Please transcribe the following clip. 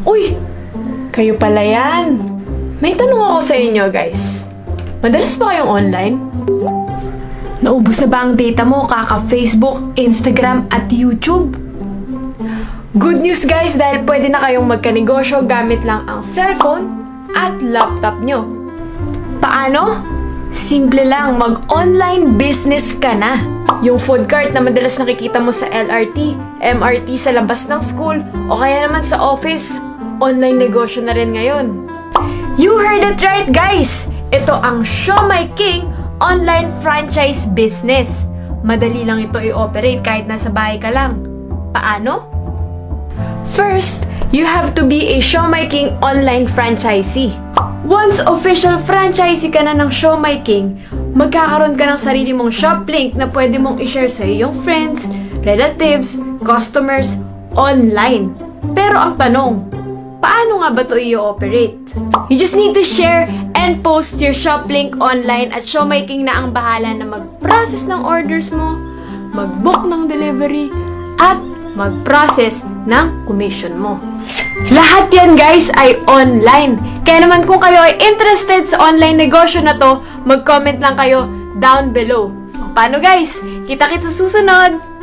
Uy! Kayo pala yan. May tanong ako sa inyo, guys. Madalas ba kayong online? Naubos na ba ang data mo kaka-Facebook, Instagram, at YouTube? Good news guys dahil pwede na kayong magkanegosyo gamit lang ang cellphone at laptop nyo. Paano? Simple lang, mag-online business ka na. Yung food cart na madalas nakikita mo sa LRT, MRT sa labas ng school, o kaya naman sa office, online negosyo na rin ngayon. You heard it right guys! Ito ang Siomai King online franchise business. Madali lang ito i-operate kahit nasa bahay ka lang. Paano? First, you have to be a Siomai King online franchisee. Once official franchisee ka na ng Siomai King, magkakaroon ka ng sarili mong shop link na pwede mong i-share sa iyong friends, relatives, customers, online. Pero ang tanong, paano nga ba ito i-operate? You just need to share and post your shop link online at Siomai King na ang bahala na mag-process ng orders mo, mag-book ng delivery, at mag-process ng commission mo. Lahat yan guys ay online. Kaya naman kung kayo ay interested sa online negosyo na to, mag-comment lang kayo down below. Paano guys? Kita-kits sa susunod!